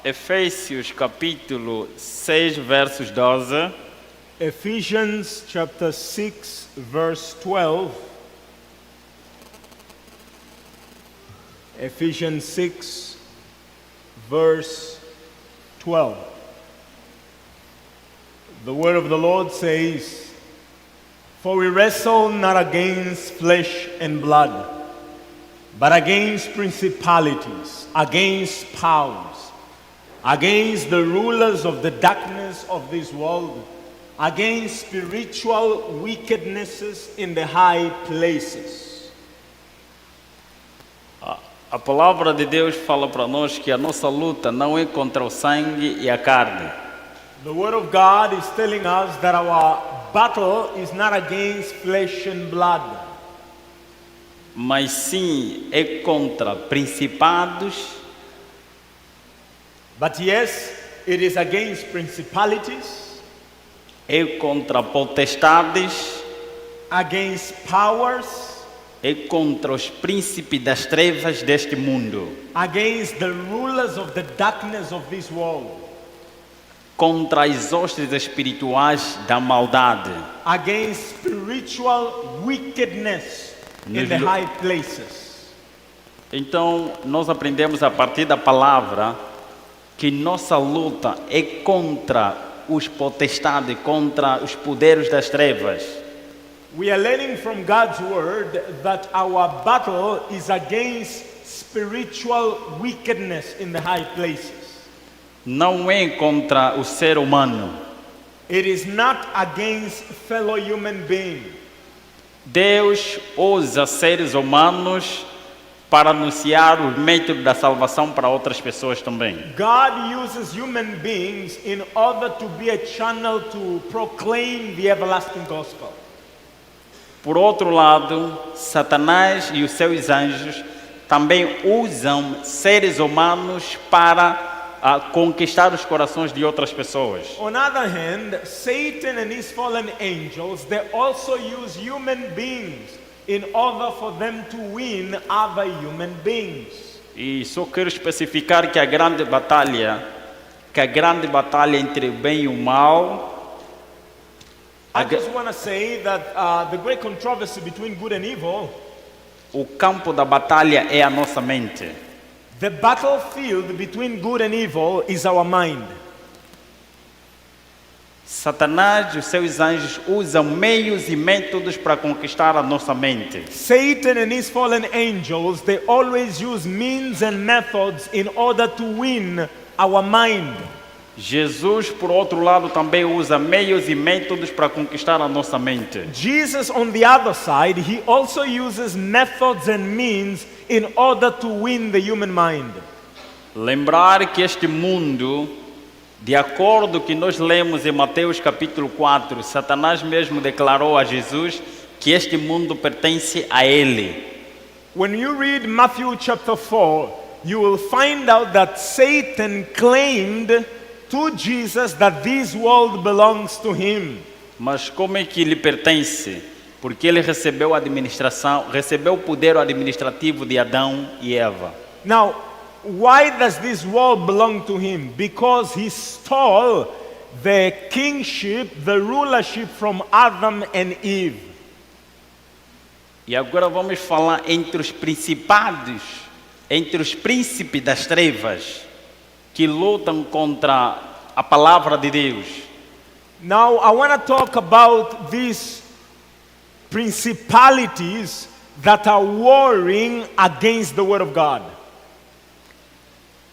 Efésios capítulo 6, versos 12. Ephesians chapter 6, verse 12. Ephesians 6, verse 12. The word of the Lord says, "For we wrestle not against flesh and blood, but against principalities, against powers, against the rulers of the darkness of this world, against spiritual wickednesses in the high places." A palavra de Deus fala para nós que a nossa luta não é contra o sangue e a carne, The word of God is telling us that our battle is not against flesh and blood, mas sim é contra principados, but yes, it is against principalities, é contra potestades, against powers, é contra os príncipes das trevas deste mundo, against the rulers of the darkness of this world, contra as hostes espirituais da maldade. against spiritual wickedness in Nos the lu- high places. Então, nós aprendemos a partir da palavra que nossa luta é contra os potestades, contra os poderes das trevas. We are learning from God's word that our battle is against spiritual wickedness in the high places. Não é contra o ser humano. It is not against fellow human beings. Deus usa seres humanos para anunciar o método da salvação para outras pessoas também. God uses human beings in order to be a channel to proclaim the everlasting gospel. Por outro lado, Satanás e os seus anjos também usam seres humanos para conquistar os corações de outras pessoas. On the other hand, Satan and his fallen angels, they also use human beings in order for them to win other human beings. E só quero especificar que a grande batalha entre o bem e o mal, I just want to say that the great controversy between good and evil, o campo da batalha é a nossa mente. the battlefield between good and evil is our mind. Satanás e os seus anjos usam meios e métodos para conquistar a nossa mente. Satan and his fallen angels, they always use means and methods in order to win our mind. Jesus, por outro lado, também usa meios e métodos para conquistar a nossa mente. Jesus, on the other side, he also uses methods and means in order to win the human mind. Lembrar que este mundo, de acordo com que nós lemos em Mateus capítulo 4, Satanás mesmo declarou a Jesus que este mundo pertence a ele. When you read Matthew chapter 4, you will find out that Satan claimed to Jesus that this world belongs to him. Mas como é que lhe pertence? Porque ele recebeu a administração, recebeu o poder administrativo de Adão e Eva. Now, why does this world belong to him? Because he stole the kingship, the rulership from Adam and Eve. E agora vamos falar entre os principados, entre os príncipes das trevas, que lutam contra a palavra de Deus. Now, I want to talk about these principalities that are warring against the Word of God.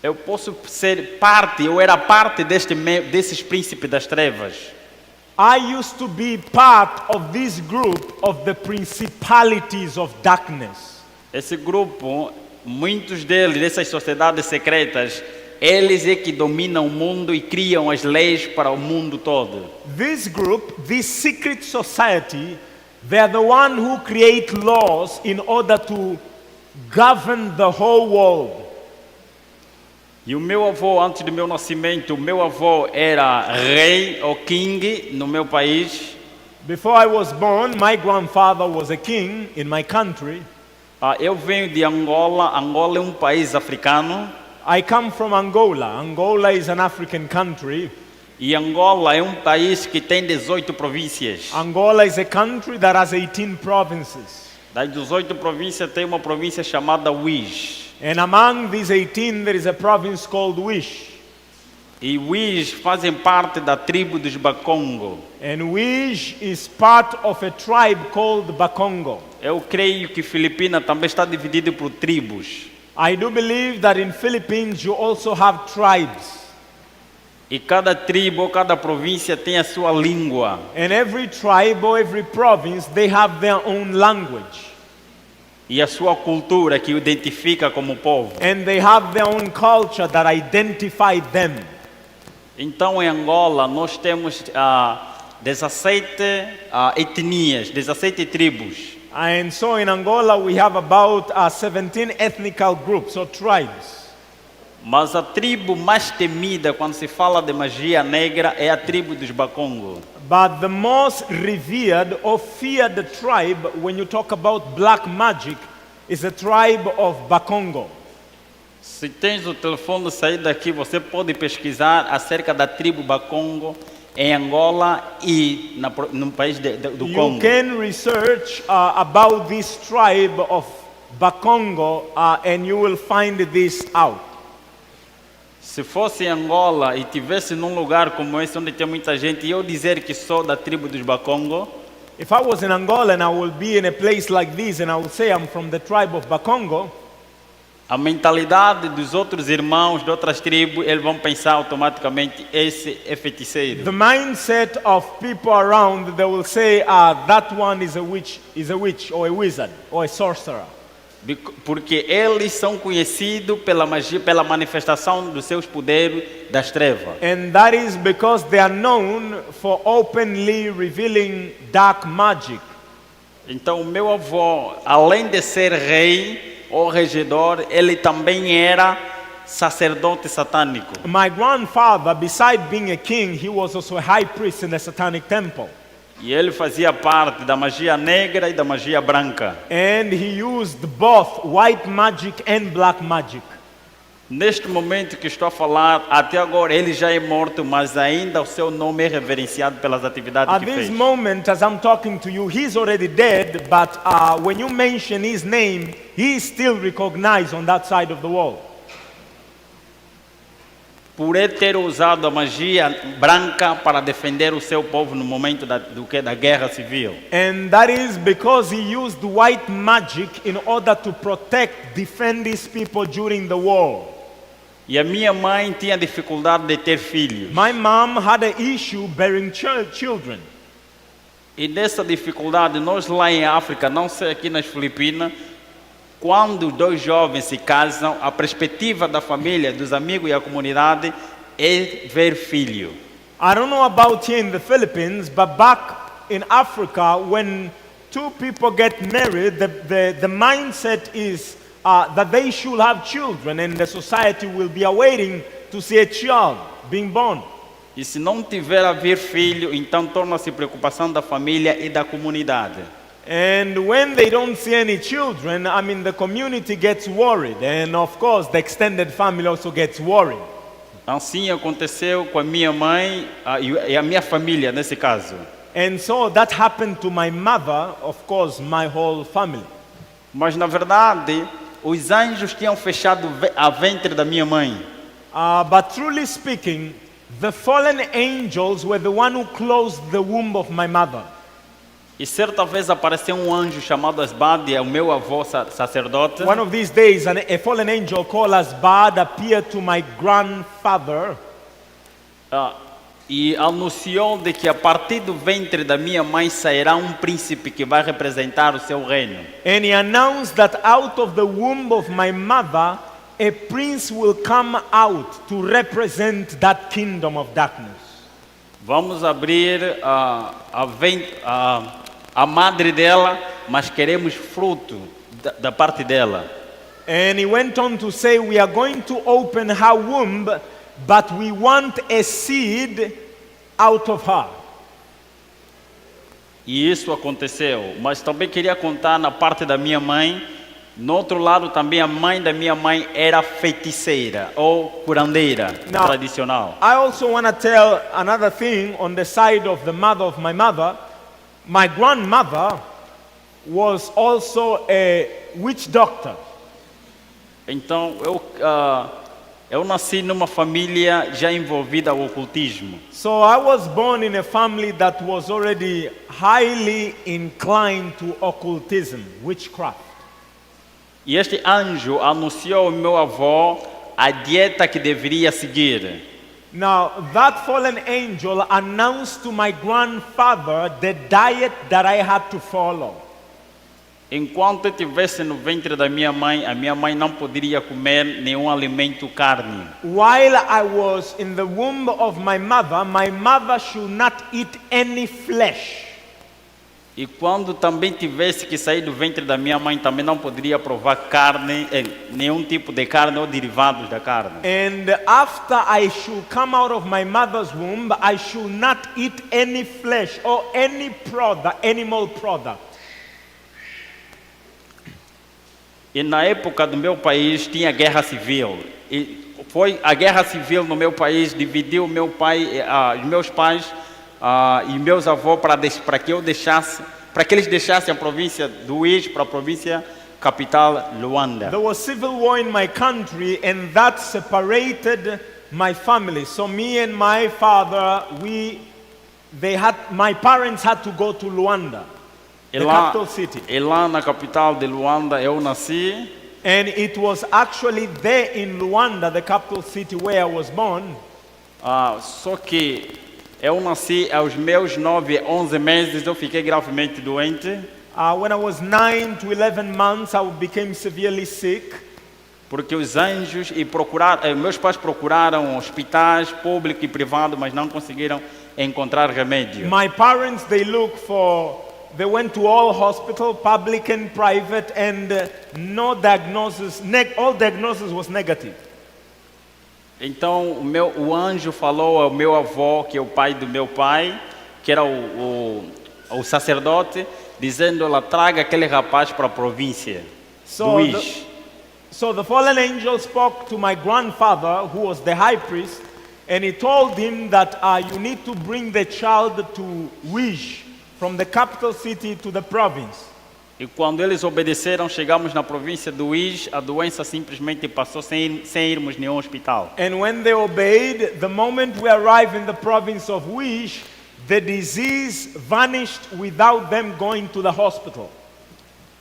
Eu posso ser parte, eu era parte desses príncipes das trevas. I used to be part of this group of the principalities of darkness. Esse grupo, muitos deles, dessas sociedades secretas, eles é que dominam o mundo e criam as leis para o mundo todo. This group, this secret society, they are the one who create laws in order to govern the whole world. E o meu avô, antes do meu nascimento, o meu avô era rei ou king no meu país. Before I was born, my grandfather was a king in my country. Eu venho de Angola. Angola é um país africano. I come from Angola. Angola is an African country. E Angola é um país que tem 18 províncias. Angola is a country that has 18 provinces. Das 18 províncias tem uma província chamada Wish. And among these 18, there is a province called Wish. E Wish fazem parte da tribo dos Bakongo. And Wish is part of a tribe called Bakongo. Eu creio que Filipina também está dividida por tribos. I do believe that in Philippines you also have tribes. E cada tribo ou cada província tem a sua língua. And every tribe or every province, they have their own language. E a sua cultura que o identifica como povo. And they have their own culture that identify them. Então em Angola nós temos 17 etnias, 17 tribos. And so in Angola we have about 17 ethnical groups or tribes. Mas a tribo mais temida quando se fala de magia negra é a tribo dos Bakongo. But the most revered or feared tribe when you talk about black magic is the tribe of Bakongo. Se tens o telefone sair daqui, você pode pesquisar acerca da tribo Bakongo em Angola e no país do You Congo. can research about this tribe of Bakongo and you will find this out. Se fosse em Angola e tivesse num lugar como esse onde tem muita gente e eu dizer que sou da tribo dos Bakongo, If I was in Angola and I will be in a place like this and I will say I'm from the tribe of Bakongo, a mentalidade dos outros irmãos de outras tribos, eles vão pensar automaticamente, esse é feiticeiro. the mindset of people around, they will say, that one is a witch or a wizard or a sorcerer. Porque eles são conhecidos pela magia, pela manifestação dos seus poderes das trevas. And that is because they are known for openly revealing dark magic. Então, o meu avô, além de ser rei ou regedor, ele também era sacerdote satânico. My grandfather, beside being a king, he was also a high priest in the Satanic Temple. E ele fazia parte da magia negra e da magia branca. And he used both white magic and black magic. Neste momento que estou a falar, até agora ele já é morto, mas ainda o seu nome é reverenciado pelas atividades At que this fez. moment, as I'm talking to you, he's already dead, but when you mention his name, he is still recognized on that side of the wall. Por ele ter usado a magia branca para defender o seu povo no momento da guerra civil. And that is because he used white magic in order to protect, defend his people during the war. E a minha mãe tinha dificuldade de ter filhos. My mom had an issue bearing children. E dessa dificuldade, nós lá em África, não sei aqui nas Filipinas, quando dois jovens se casam, a perspectiva da família, dos amigos e a comunidade é ver filho. I don't know about here in the Philippines, but back in Africa, when two people get married, the mindset is that they should have children and the society will be awaiting to see a child being born. E se não tiver a vir filho, então torna-se preocupação da família e da comunidade. And when they don't see any children, the community gets worried. And of course, the extended family also gets worried. Assim aconteceu com a minha mãe e a minha família, nesse caso. And so that happened to my mother, of course, my whole family. Mas na verdade, os anjos tinham fechado a ventre da minha mãe. But truly speaking, the fallen angels were the one who closed the womb of my mother. E certa vez apareceu um anjo chamado Asbadia, o meu avô sacerdote. One of these days, a fallen angel called Asbad appeared to my grandfather. E anunciou de que a partir do ventre da minha mãe sairá um príncipe que vai representar o seu reino. And he announced that out of the womb of my mother, a prince will come out to represent that kingdom of darkness. Vamos abrir a madre dela, mas queremos fruto da parte dela. And he went on to say, we are going to open her womb, but we want a seed out of her. E isso aconteceu. Mas também queria contar na parte da minha mãe No outro lado também a mãe da minha mãe era feiticeira ou curandeira Não. tradicional. I also want to tell another thing on the side of the mother of my mother. My grandmother was also a witch doctor. Então eu nasci numa família já envolvida ao ocultismo. So I was born in a family that was already highly inclined to occultism, witchcraft. E este anjo anunciou ao meu avô a dieta que deveria seguir. Now, that fallen angel announced to my grandfather the diet that I had to follow. Enquanto eu estivesse no ventre da minha mãe, a minha mãe não poderia comer nenhum alimento carne. While I was in the womb of my mother should not eat any flesh. E quando também tivesse que sair do ventre da minha mãe, também não poderia provar carne, nenhum tipo de carne ou derivados da carne. And after I should come out of my mother's womb, I should not eat any flesh or any product, animal product. E na época do meu país tinha guerra civil. E foi a guerra civil no meu país dividiu meu pai, os meus pais e meus avós para que eles deixassem a província do Uís para a província capital Luanda. There was civil war in my country and that separated my family. So me and my father, my parents had to go to Luanda, E the lá, capital city. e lá na capital de Luanda eu nasci. And it was actually there in Luanda, the capital city where I was born. Só que eu nasci aos meus 9, 11 meses, eu fiquei gravemente doente. When I was 9 to 11 months, I became severely sick. Porque os anjos meus pais procuraram hospitais públicos e privados, mas não conseguiram encontrar remédio. My parents, they went to all hospital, public and private, and no diagnosis, all diagnosis was negative. Então o anjo falou ao meu avô, que é o pai do meu pai, que era o sacerdote, dizendo: ela traga aquele rapaz para a província do Uís. So the fallen angel spoke to my grandfather, who was the high priest, and he told him that you need to bring the child to Uís, from the capital city to the province. E quando eles obedeceram, chegamos na província do Uís, a doença simplesmente passou sem irmos nenhum hospital. And when they obeyed, the moment we arrived in the province of Uís, the disease vanished without them going to the hospital.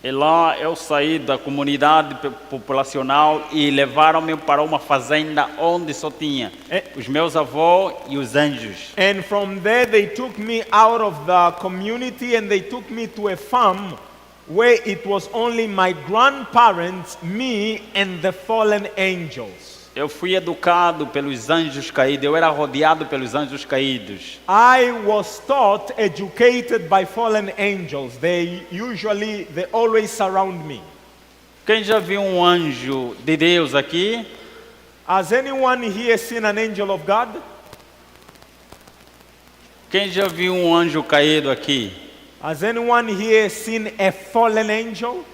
E lá eu saí da comunidade populacional e levaram-me para uma fazenda onde só tinha os meus avós e os anjos. And from there they took me out of the community and they took me to a farm where it was only my grandparents, me and the fallen angels. Eu fui educado pelos anjos caídos, eu era rodeado pelos anjos caídos. I was taught, educated by fallen angels. They always surround me. Quem já viu um anjo de Deus aqui? Has anyone here seen an angel of God? Quem já viu um anjo caído aqui? Has anyone here seen a fallen angel?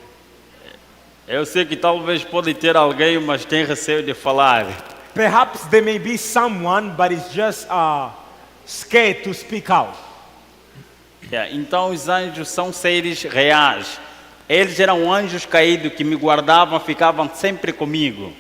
Eu sei que talvez pode ter alguém, mas tem receio de falar. Perhaps there may be someone, but is just scared to speak out. Então os anjos são seres reais. Eles eram anjos caídos que me guardavam, ficavam sempre comigo.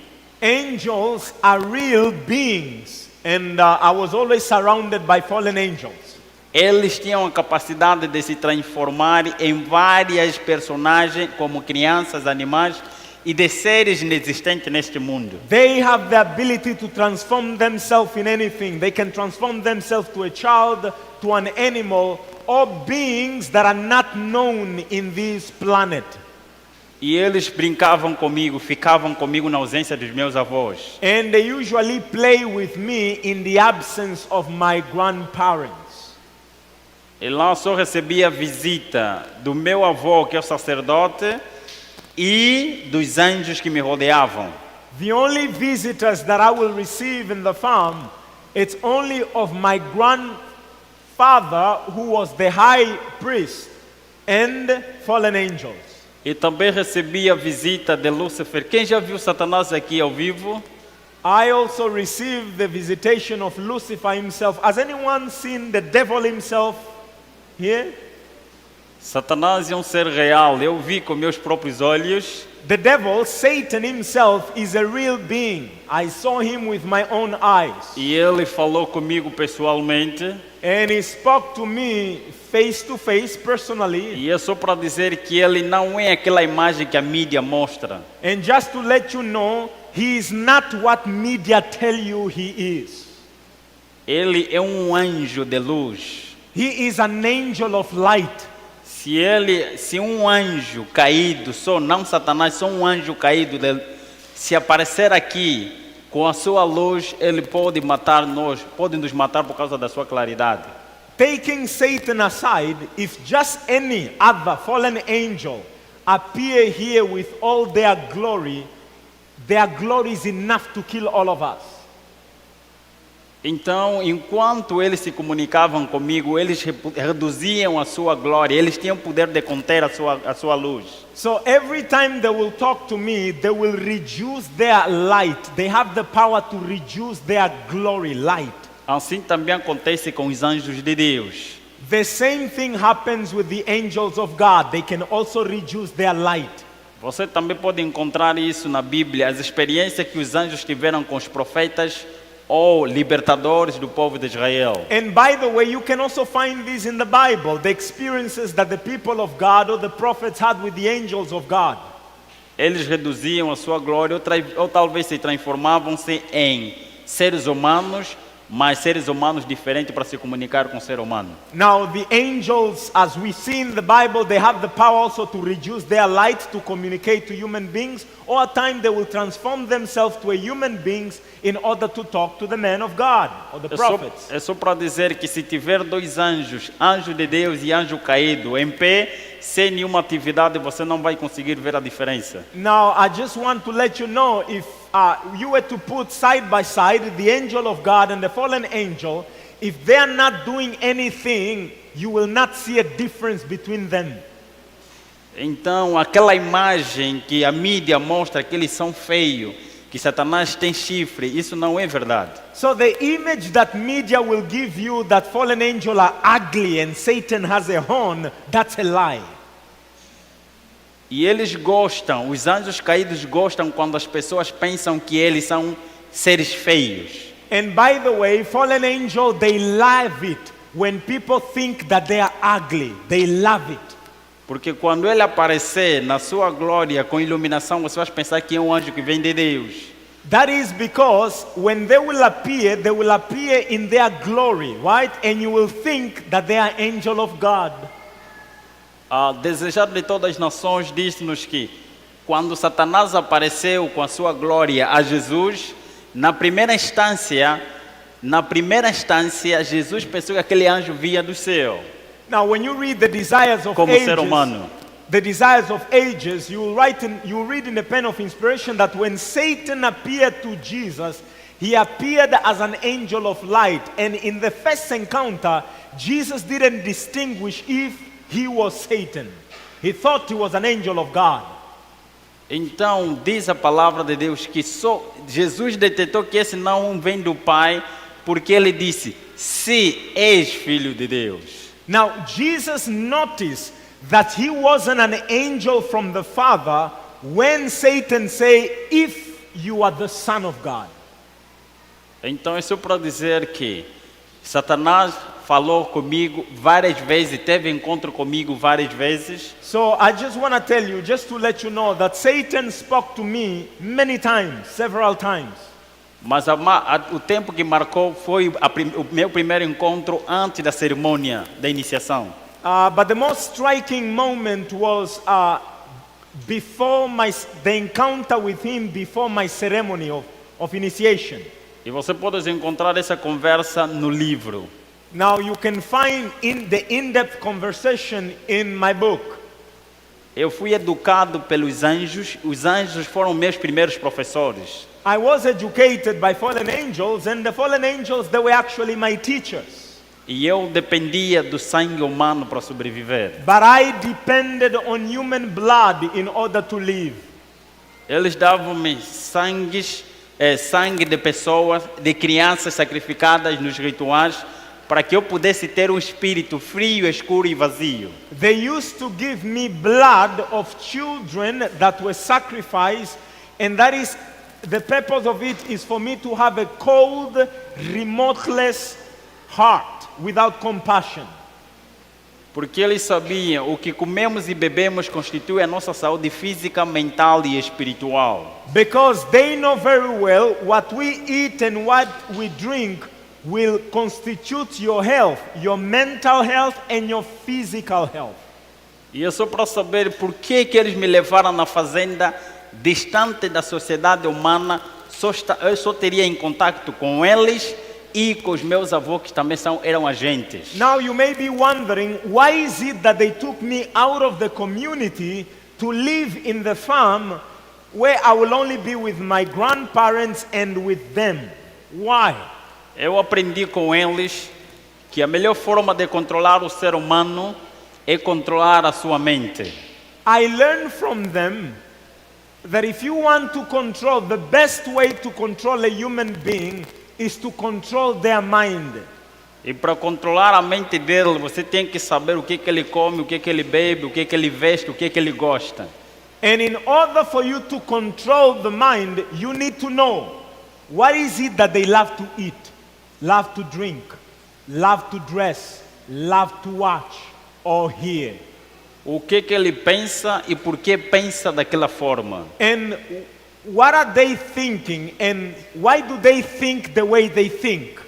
Angels are real beings, and I was always surrounded by fallen angels. Eles tinham a capacidade de se transformar em várias personagens, como crianças, animais e de seres inexistentes neste mundo. They have the ability to transform themselves in anything. They can transform themselves to a child, to an animal, or beings that are not known in this planet. E eles brincavam comigo, ficavam comigo na ausência dos meus avós. And they usually play with me in the absence of my grandparents. E lá só recebia visita do meu avô, que é o sacerdote, e dos anjos que me rodeavam. The only visitors that I will receive in the farm, it's only of my grandfather, who was the high priest, and fallen angels. E também recebi a visita de Lúcifer. Quem já viu Satanás aqui ao vivo? I also received the visitation of Lucifer himself. Has anyone seen the devil himself here? Satanás é um ser real. Eu vi com meus próprios olhos. The devil, Satan himself, is a real being. I saw him with my own eyes. E ele falou comigo pessoalmente. And he spoke to me face to face, personally. E é só para dizer que ele não é aquela imagem que a mídia mostra. And just to let you know, he is not what media tell you he is. Ele é um anjo de luz. He is an angel of light. Se um anjo caído, não Satanás, só um anjo caído, se aparecer aqui com a sua luz, ele pode nos matar por causa da sua claridade. Taking Satan aside, if just any other fallen angel appear here with all their glory is enough to kill all of us. Então, enquanto eles se comunicavam comigo, eles reduziam a sua glória, eles tinham poder de conter a sua luz. So every time they will talk to me, they will reduce their light. They have the power to reduce their glory, light. Assim também acontece com os anjos de Deus. The same thing happens with the angels of God. They can also reduce their light. Você também pode encontrar isso na Bíblia, as experiências que os anjos tiveram com os profetas ou libertadores do povo de Israel. And by the way, you can also find this in the Bible, the experiences that the people of God or the prophets had with the angels of God. Eles reduziam a sua glória ou talvez se transformavam-se em seres humanos, mas seres humanos diferentes para se comunicar com o ser humano. Now the angels, as we see in the Bible, they have the power also to reduce their light to communicate to human beings, or at times they will transform themselves to a human beings in order to talk to the men of God or the prophets. É só para dizer que se tiver dois anjos, anjo de Deus e anjo caído, em pé, sem nenhuma atividade, você não vai conseguir ver a diferença. Now I just want to let you know, if you were to put side by side the angel of God and the fallen angel, if they are not doing anything, you will not see a difference between them. Então, aquela imagem que a mídia mostra que eles são feios, que Satanás tem chifre, isso não é verdade. So the image that media will give you that fallen angels are ugly and Satan has a horn, that's a lie. E eles gostam, os anjos caídos gostam quando as pessoas pensam que eles são seres feios. And by the way, fallen angel, they love it when people think that they are ugly. They love it. Porque quando ele aparecer na sua glória com iluminação, você vai pensar que é um anjo que vem de Deus. That is because when they will appear in their glory, right? And you will think that they are angel of God. Desejado de todas as nações diz-nos que quando Satanás apareceu com a sua glória a Jesus, na primeira instância, Jesus pensou que aquele anjo vinha do céu. Now, when you read the desires of Como ages, ser humano. the desires of ages, you read in the pen of inspiration that when Satan appeared to Jesus, he appeared as an angel of light. And in the first encounter, Jesus didn't distinguish if he was Satan. He thought he was an angel of God. Então, diz a palavra de Deus que só Jesus detectou que esse não vem do Pai, porque ele disse: se és filho de Deus. Now, Jesus noticed that he wasn't an angel from the Father when Satan said, if you are the Son of God. Então, é só para dizer que Satanás falou comigo várias vezes, teve encontro comigo várias vezes. So I just want to tell you, just to let you know, that Satan spoke to me many times, several times. Mas o tempo que marcou foi o meu primeiro encontro antes da cerimônia da iniciação. But the most striking moment was before the encounter with him before my ceremony of initiation. E você pode encontrar essa conversa no livro. Now you can find the in-depth conversation in my book. Eu fui educado pelos anjos, os anjos foram meus primeiros professores. I was educated by fallen angels, and the fallen angels, they were actually my teachers. E eu dependia do sangue humano para sobreviver. But I depended on human blood in order to live. Eles davam-me sangue de pessoas, de crianças sacrificadas nos rituais, para que eu pudesse ter um espírito frio, escuro e vazio. They used to give me blood of children that were sacrificed, and that is the purpose of it is for me to have a cold, remoteless heart without compassion. Porque eles sabiam o que comemos e bebemos constitui a nossa saúde física, mental e espiritual. Because they know very well what we eat and what we drink will constitute your health, your mental health and your physical health. E é só para saber por que eles me levaram na fazenda, distante da sociedade humana, eu só teria em contato com eles e com os meus avós que também eram agentes. Now you may be wondering, why is it that they took me out of the community to live in the farm where I will only be with my grandparents and with them? Why? Eu aprendi com eles que a melhor forma de controlar o ser humano é controlar a sua mente. I learned from them that if you want to control, the best way to control a human being is to control their mind. E para controlar a mente dele, você tem que saber o que ele come, o que ele bebe, o que ele veste, o que ele gosta. And in order for you to control the mind, you need to know what is it that they love to eat, love to drink, love to dress, love to watch or hear. O que ele pensa e por que pensa daquela forma. And what are they thinking and why do they think the way they think?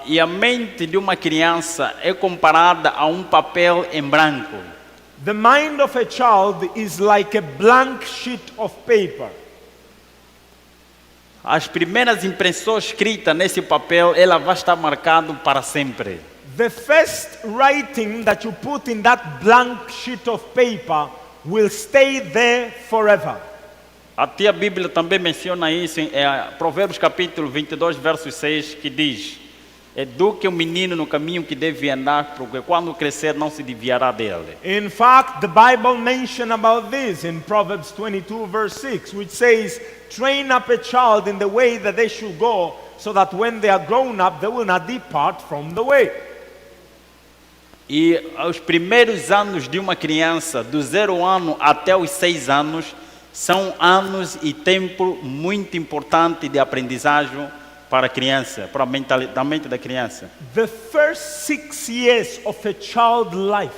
E a mente de uma criança é comparada a um papel em branco. The mind of a child is like a blank sheet of paper. As primeiras impressões escritas nesse papel, ela vai estar marcado para sempre. The first writing that you put in that blank sheet of paper will stay there forever. Até a Bíblia também menciona isso em Provérbios capítulo 22, verso 6, que diz: eduque o menino no caminho que deve andar, porque quando crescer não se desviará dele. In fact, the Bible mentions about this in Proverbs 22, verse 6, which says, train up a child in the way that they should go, so that when they are grown up, they will not depart from the way. E os primeiros anos de uma criança, do 0 ano até os 6 anos, são anos e tempo muito importante de aprendizagem para a criança, para a mente da criança. The first 6 years of a child's life,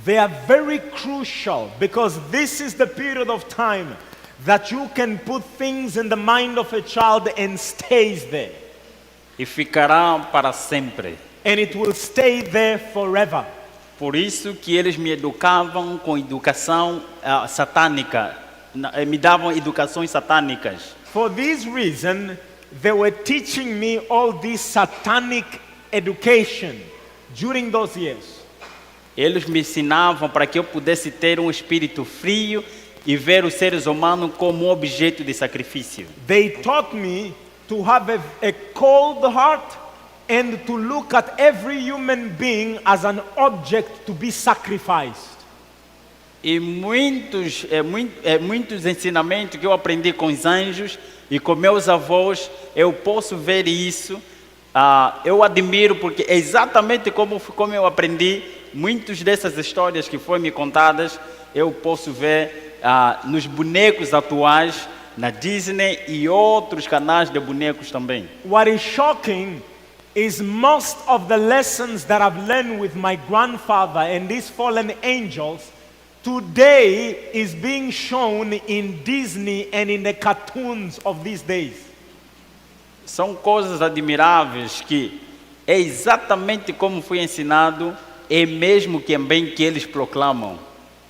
they are very crucial because this is the period of time that you can put things in the mind of a child and stays there. E ficará para sempre. And it will stay there forever. Por isso que eles me educavam com educação satânica, me davam educações satânicas. For this reason, they were teaching me all this satanic education during those years. Eles me ensinavam para que eu pudesse ter um espírito frio e ver os seres humanos como objeto de sacrifício. They taught me to have a cold heart and to look at every human being as an object to be sacrificed. E muitos ensinamentos que eu aprendi com os anjos e com meus avós, eu posso ver isso. Eu admiro porque é exatamente como eu aprendi. Muitas dessas histórias que foram me contadas, eu posso ver nos bonecos atuais, na Disney e outros canais de bonecos também. What is shocking is most of the lessons that I've learned with my grandfather and these fallen angels today is being shown in Disney and in the cartoons of these days. São coisas admiráveis que é exatamente como foi ensinado, é mesmo que bem que eles proclamam.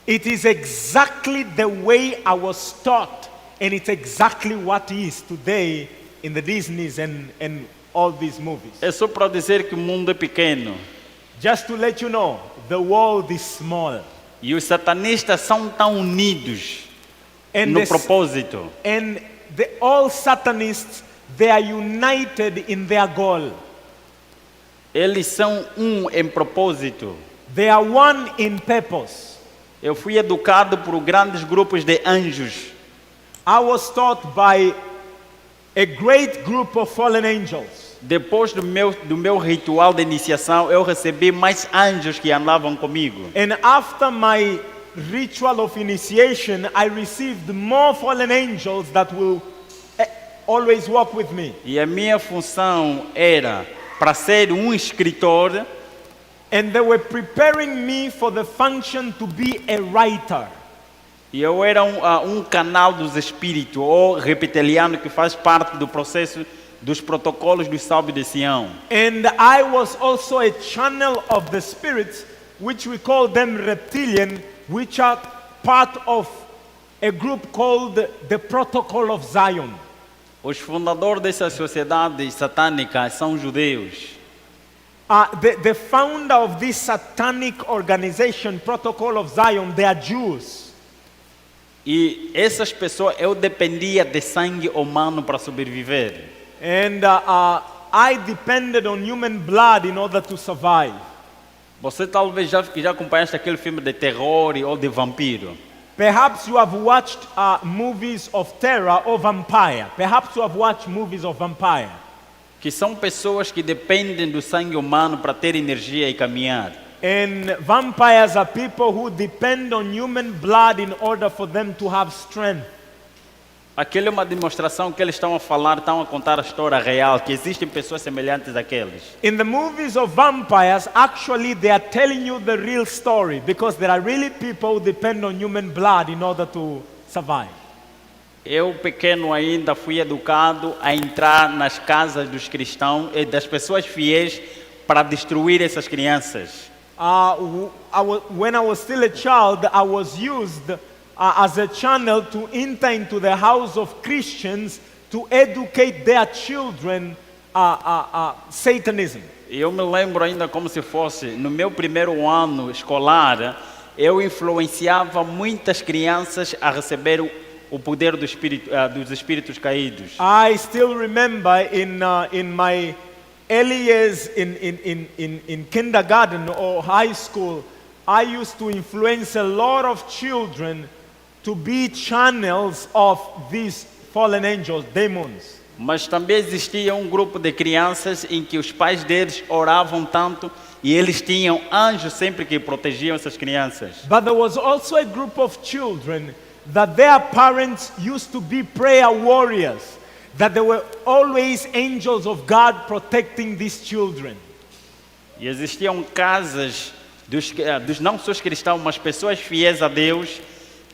It is exactly the way I was taught, and it's exactly what is today in the Disneys and all these movies. É só para dizer que o mundo é pequeno. Just to let you know, the world is small. E os satanistas são tão unidos no propósito. And all Satanists, they are united in their goal. Eles são um em propósito. They are one in purpose. Eu fui educado por grandes grupos de anjos. I was taught by a great group of fallen angels. Depois do meu ritual de iniciação, eu recebi mais anjos que andavam comigo. And after my ritual of initiation, I received more fallen angels that will always walk with me. E a minha função era para ser um escritor, And they were preparing me for the function to be a writer. e eu era um canal dos espíritos, ou reptiliano, que faz parte do processo dos protocolos do Salve de Sião. And I was also a channel of the spirits, which we call them reptilian, which are part of a group called the Protocol of Zion. Os fundadores dessas sociedades satânicas são judeus. The founder of this satanic organization, Protocol of Zion, they are Jews. E essas pessoas, eu dependia de sangue humano para sobreviver. And I depended on human blood in order to survive. Você talvez já acompanhaste aquele filme de terror ou de vampiro. Perhaps you have watched movies of terror or vampire. Perhaps you have watched movies of vampire. Que são pessoas que dependem do sangue humano para ter energia e caminhar. And vampires are people who depend on human blood in order for them to have strength. Aquela é uma demonstração que eles estão a falar, estão a contar a história real, que existem pessoas semelhantes àqueles. In the movies of vampires, actually they are telling you the real story because there are really people who depend on human blood in order to survive. Eu, pequeno ainda, fui educado a entrar nas casas dos cristãos e das pessoas fiéis para destruir essas crianças. When I was still a child, I was used as a channel to enter into the house of Christians to educate their children Satanism. E eu me lembro ainda como se fosse, no meu primeiro ano escolar, eu influenciava muitas crianças a receber o poder do espírito, dos espíritos caídos. I still remember in my early years in kindergarten or high school, I used to influence a lot of children to be channels of these fallen angels, demons. Mas também existia um grupo de crianças em que os pais deles oravam tanto e eles tinham anjos sempre que protegiam essas crianças. But there was also a group of children that their parents used to be prayer warriors, that there were always angels of God protecting these children. E existiam casas dos não só cristãos, mas pessoas fiéis a Deus,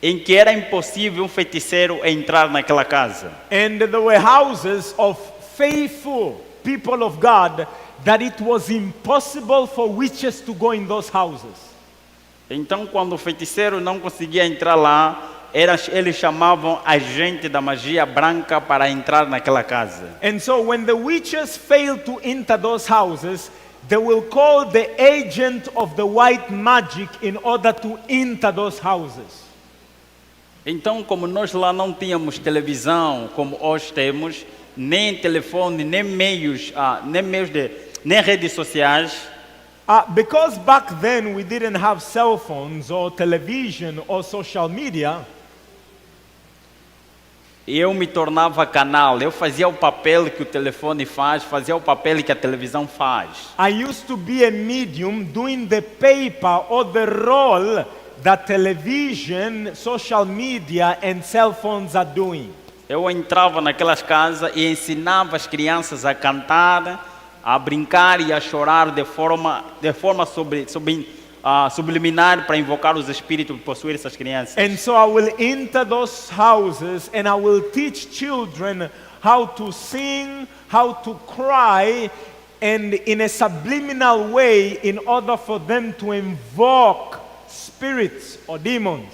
em que era impossível um feiticeiro entrar naquela casa. And there were houses of faithful people of God that it was impossible for witches to go in those houses. Então, quando o feiticeiro não conseguia entrar lá, eles chamavam a gente da magia branca para entrar naquela casa. And so when the witches failed to enter those houses, they will call the agent of the white magic in order to enter those houses. Então, como nós lá não tínhamos televisão como hoje temos, nem telefone, nem redes sociais, Because back then we didn't have cell phones or television or social media, eu me tornava canal. Eu fazia o papel que o telefone faz, fazia o papel que a televisão faz. I used to be a medium doing the paper or the role that television, social media and cell phones are doing. Eu entrava naquelas casas e ensinava as crianças a cantar, a brincar e a chorar de forma subliminar para invocar os espíritos e possuir essas crianças. And so I will enter those houses and I will teach children how to sing, how to cry, and in a subliminal way in order for them to invoke spirits or demons.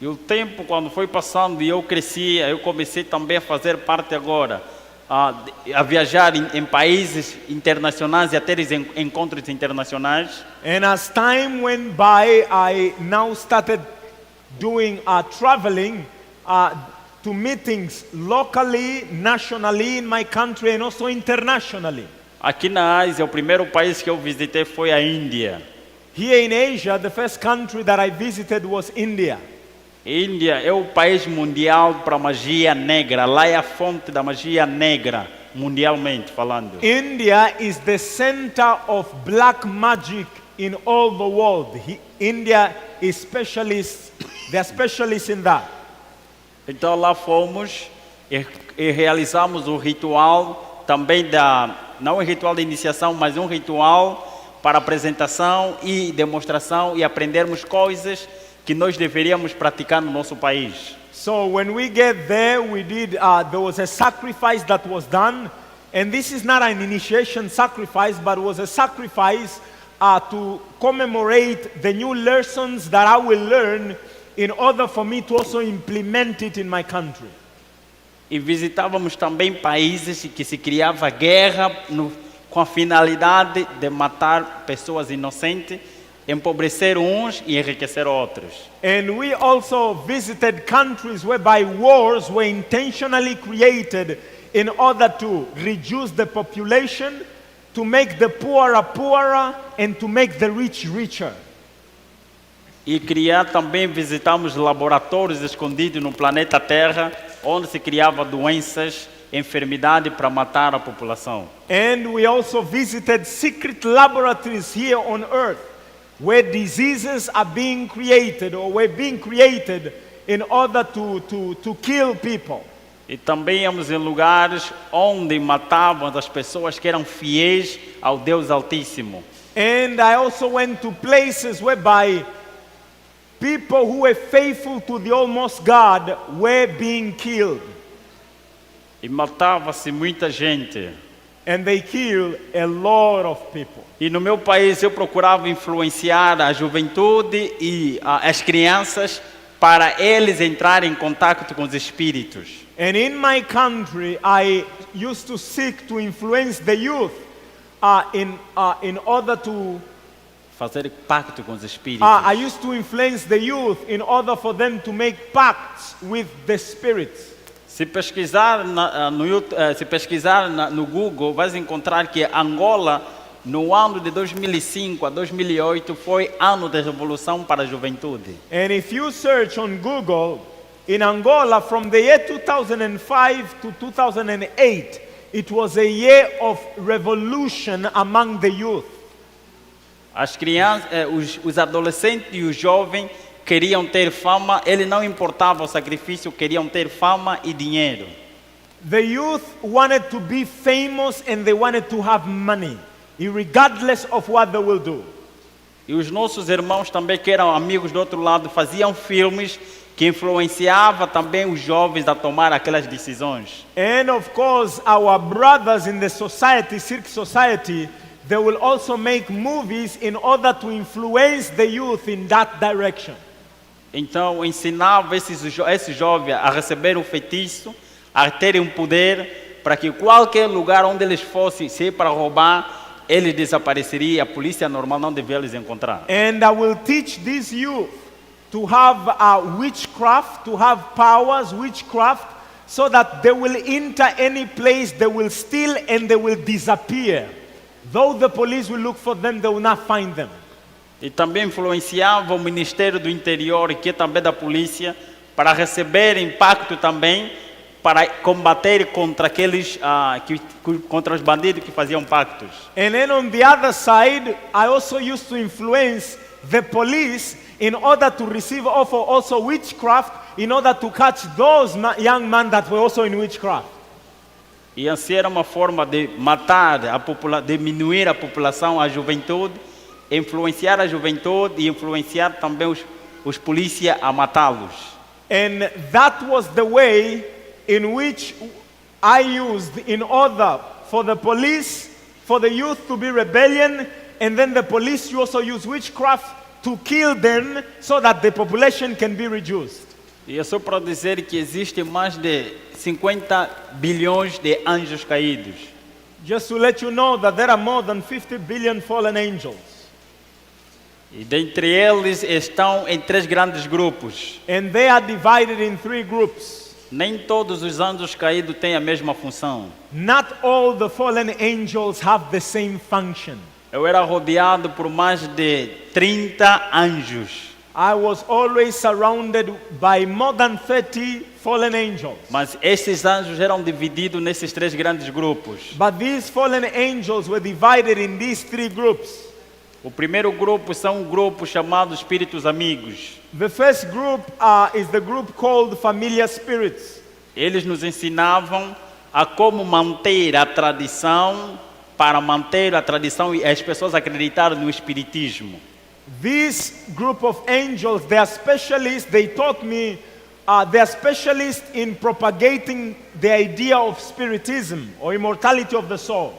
E o tempo, quando foi passando e eu crescia, eu comecei também a fazer parte agora, a viajar em países internacionais e a ter encontros internacionais. And as time went by, I now started doing traveling to meetings locally, nationally in my country and also internationally. Aqui na Ásia, o primeiro país que eu visitei foi a Índia. Here in Asia, the first country that I visited was India. Índia é o país mundial para magia negra. Lá é a fonte da magia negra, mundialmente falando. India is the center of black magic in all the world. India is specialists, they are specialists in that. Então lá fomos e realizamos o ritual também não um ritual de iniciação, mas um ritual para apresentação e demonstração e aprendermos coisas que nós deveríamos praticar no nosso país. So when we get there, there was a sacrifice that was done, and this is not an initiation sacrifice, but was a sacrifice to commemorate the new lessons that I will learn in order for me to also implement it in my country. E visitávamos também países que se criava guerra com a finalidade de matar pessoas inocentes, empobrecer uns e enriquecer outros. And we also visited countries whereby wars were intentionally created in order to reduce the population, to make the poorer poorer, and to make the rich richer. E também visitamos laboratórios escondidos no planeta Terra, onde se criava doenças, enfermidade para matar a população. And we also visited secret laboratories here on earth, where diseases are being created or were being created in order to kill people. E também íamos em lugares onde matavam as pessoas que eram fiéis ao Deus Altíssimo. And I also went to places whereby people who were faithful to the Almighty God were being killed. E matava-se muita gente. And they killed a lot of people. E no meu país eu procurava influenciar a juventude e as crianças para eles entrarem em contato com os espíritos. And in my country, I used to seek to influence the youth in order to fazer pacto com os espíritos. I used to influence the youth in order for them to make pacts with the spirits. Se pesquisar no Google, vais encontrar que Angola, no ano de 2005 a 2008, foi ano de revolução para a juventude. And if you search on Google, in Angola, from the year 2005 to 2008, it was a year of revolution among the youth. As crianças, os adolescentes e os jovens queriam ter fama, ele não importava o sacrifício, queriam ter fama e dinheiro. The youth wanted to be famous and they wanted to have money, regardless of what they will do. E os nossos irmãos também, que eram amigos do outro lado, faziam filmes que influenciava também os jovens a tomar aquelas decisões. And of course, our brothers in the society, Cirque Society, they will also make movies in order to influence the youth in that direction. Então ensinava esse jovem a receber um feitiço, a terem um poder, para que qualquer lugar onde eles fossem, se para roubar, eles desapareceriam, a polícia normal não devia eles encontrar. And I will teach these youth to have witchcraft, to have powers, witchcraft, so that they will enter any place, they will steal and they will disappear. Though the police will look for them, they will not find them. E também influenciava o Ministério do Interior, que é também da polícia, para receber impacto também, para combater contra aqueles contra os bandidos que faziam pactos. And then on the other side, I also used to influence the police in order to receive also witchcraft, in order to catch those young men that were also in witchcraft. E assim era uma forma de matar diminuir a população, a juventude, influenciar a juventude e influenciar também os polícias a matá-los. And that was the way in which I used in order for the police, for the youth to be rebellion, and then the police also use witchcraft to kill them so that the population can be reduced. E é só para dizer que existem mais de 50 bilhões de anjos caídos. Just to let you know that there are more than 50 billion fallen angels. E dentre eles estão em 3 grandes grupos. And they are divided in 3 groups. Nem todos os anjos caídos têm a mesma função. Not all the fallen angels have the same function. Eu era rodeado por mais de 30 anjos. I was always surrounded by more than 30 fallen angels. Mas esses anjos eram divididos nesses 3 grandes grupos. But these fallen angels were divided in these 3 groups. O primeiro grupo são um grupo chamado Espíritos Amigos. The first group is the group called familiar spirits. Eles nos ensinavam a como manter a tradição, para manter a tradição e as pessoas acreditarem no Espiritismo. This group of angels, they are specialists, they taught me, they are specialists in propagating the idea of spiritism or immortality of the soul.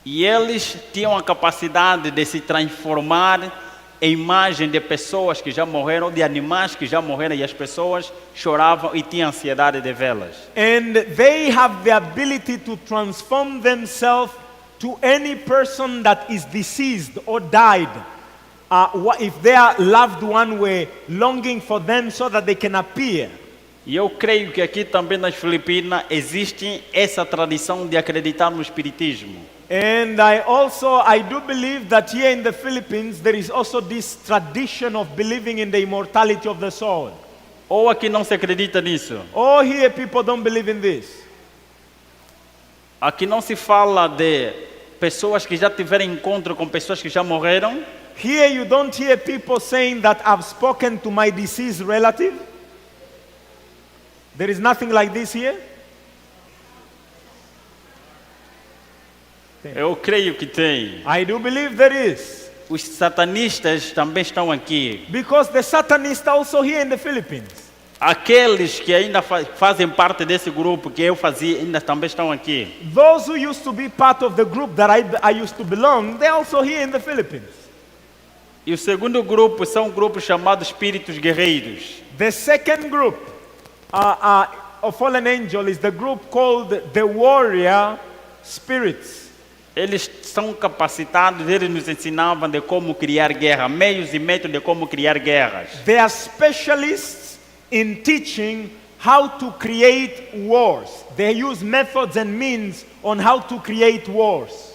E eles tinham a capacidade de se transformar em imagem de pessoas que já morreram, de animais que já morreram, e as pessoas choravam e tinham ansiedade de vê-las. And they have the ability to transform themselves to any person that is deceased or died. If their loved one were longing for them so that they can appear. E eu creio que aqui também nas Filipinas existe essa tradição de acreditar no Espiritismo. And I do believe that here in the Philippines there is also this tradition of believing in the immortality of the soul. Ou aqui não se acredita nisso? Or here people don't believe in this. Aqui não se fala de pessoas que já tiveram encontro com pessoas que já morreram. Here you don't hear people saying that I've spoken to my deceased relative. There is nothing like this here. Eu creio que tem. I do believe there is. Os satanistas também estão aqui. Because the Satanists are also here in the Philippines. Aqueles que ainda fazem parte desse grupo que eu fazia, ainda também estão aqui. Those who used to be part of the group that I used to belong, they're also here in the Philippines. E o segundo grupo são grupos chamados espíritos guerreiros. The second group of fallen angel is the group called the warrior spirits. Eles são capacitados, eles nos ensinavam de como criar guerra, meios e métodos de como criar guerras. They are specialists in teaching how to create wars. They use methods and means on how to create wars.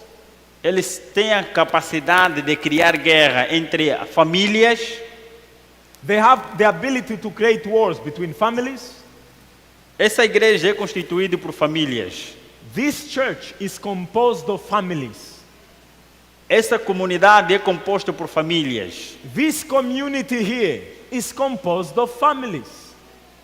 Eles têm a capacidade de criar guerra entre famílias. They have the ability to create wars between families. Essa igreja é constituída por famílias. This church is composed of families. Essa comunidade é composta por famílias. This community here is composed of families.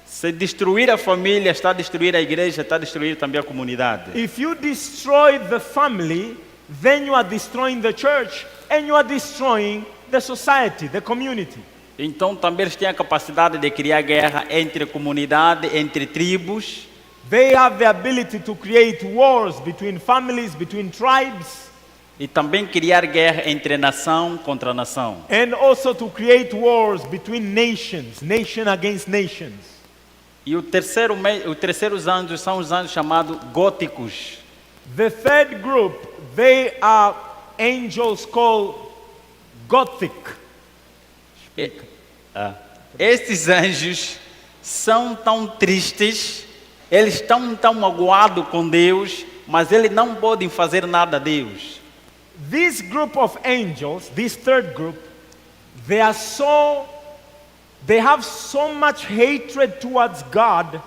Se destruir a família, está a destruir a igreja, está a destruir também a comunidade. If you destroy the family, then you are destroying the church and you are destroying the society, the community. Então também eles têm a capacidade de criar guerra entre comunidade, entre tribos. They have the ability to create wars between families, between tribes. E também criar guerra entre nação contra nação. And also to create wars between nations, nation against nations. E os terceiros anjos são os anjos chamados góticos. The third group, they are angels called Gothic. Estes anjos são tão tristes, eles estão tão magoados com Deus, mas eles não podem fazer nada a Deus. This group of angels, this third group, they have so much hatred towards God,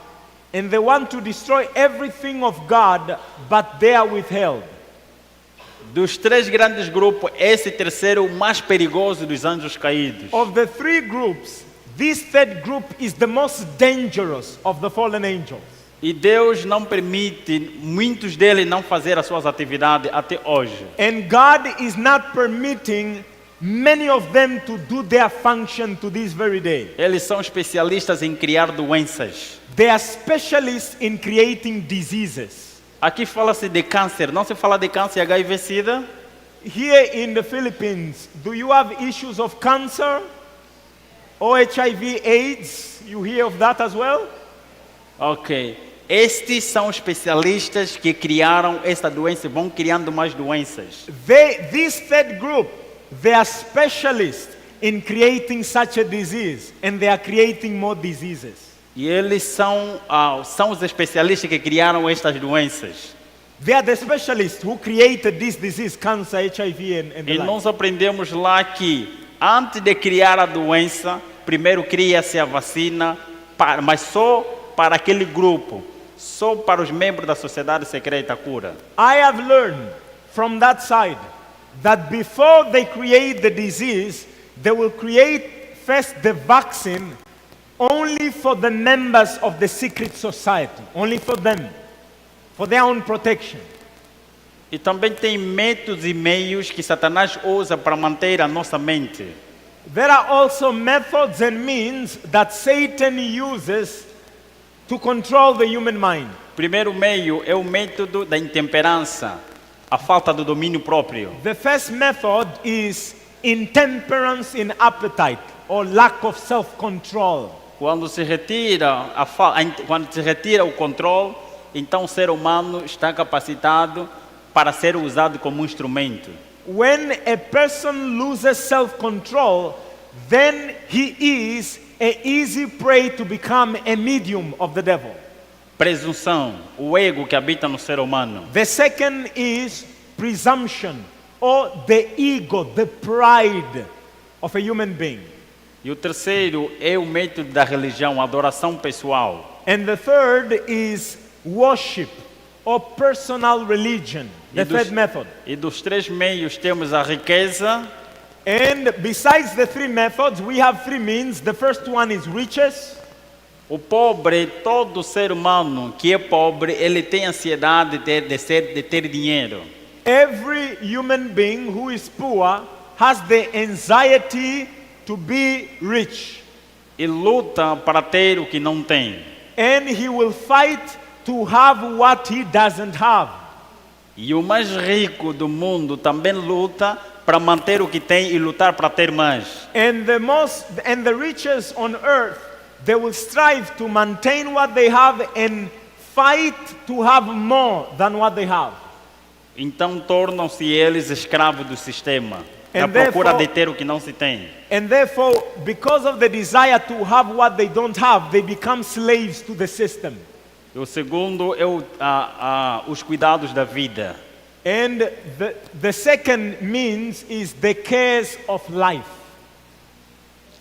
and they want to destroy everything of God, but they are withheld. Dos 3 grandes grupos, esse terceiro o mais perigoso dos anjos caídos. Of the 3 groups, this third group is the most dangerous of the fallen angels. E Deus não permite muitos deles não fazer as suas atividades até hoje. And God is not permitting many of them to do their function to this very day. Eles são especialistas em criar doenças. They are specialists in creating diseases. Aqui fala-se de câncer, não se fala de câncer HIV/SIDA? Here in the Philippines, do you have issues of cancer or HIV/AIDS? You hear of that as well? Ok. Estes são especialistas que criaram esta doença, vão criando mais doenças. This third group, they are specialists in creating such a disease, and they are creating more diseases. E eles são os especialistas que criaram estas doenças. They are the specialists who created this disease, cancer, HIV, and the E like. nós aprendemos lá que antes de criar a doença, primeiro cria-se a vacina, mas só para aquele grupo, só para os membros da sociedade secreta a cura. I have learned from that side that before they create the disease, they will create first the vaccine only for the members of the secret society, only for them, for their own protection. E também tem métodos e meios que Satanás usa para manter a nossa mente. There are also methods and means that Satan uses to control the human mind. Primeiro meio é o método da intemperança, a falta do domínio próprio. The first method is intemperance in appetite or lack of self-control. Quando se retira quando se retira o controle, então o ser humano está capacitado para ser usado como instrumento. When a person loses self-control, then he is an easy prey to become a medium of the devil. Presunção, o ego que habita no ser humano. The second is presumption or the ego, the pride of a human being. E o terceiro é o método da religião, a adoração pessoal. And the third is worship or personal religion, the third method. E dos três meios temos a riqueza, And besides the three methods, we have three means. The first one is riches. o pobre, todo ser humano que é pobre, ele tem ansiedade de ter dinheiro. Every human being who is poor has the anxiety to be rich. E luta para ter o que não tem. And he will fight to have what he doesn't have. E o mais rico do mundo também luta para manter o que tem e lutar para ter mais. And the richest on earth, they will strive to maintain what they have and fight to have more than what they have. Então tornam-se eles escravos do sistema, à And procura therefore- de ter o que não se tem. And therefore, because of the desire to have what they don't have, they become slaves to the system. E o segundo é os cuidados da vida. And the second means is the cares of life.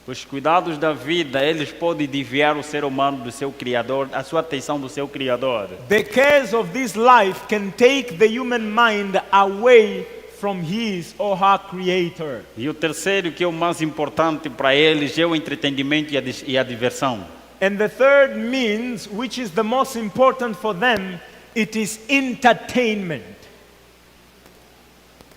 Os cuidados da vida, eles podem desviar o ser humano do seu Criador, a sua atenção do seu Criador. The cares of this life can take the human mind away from his or her creator. E o terceiro, que é o mais importante para eles, é o entretenimento e a diversão. And the third means, which is the most important for them, it is entertainment.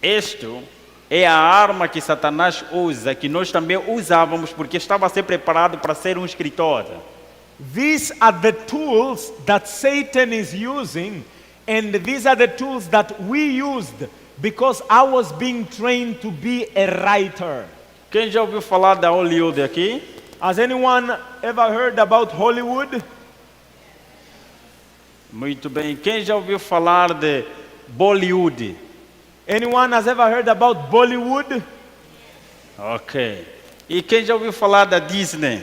Isto é a arma que Satanás usa, que nós também usávamos, porque estava a ser preparado para ser um escritor. These are the tools that Satan is using, and these are the tools that we used because I was being trained to be a writer. Quem já ouviu falar da Hollywood aqui? Has anyone ever heard about Hollywood? Muito bem. Quem já ouviu falar de Bollywood? Anyone has ever heard about Bollywood? Ok. E quem já ouviu falar da Disney?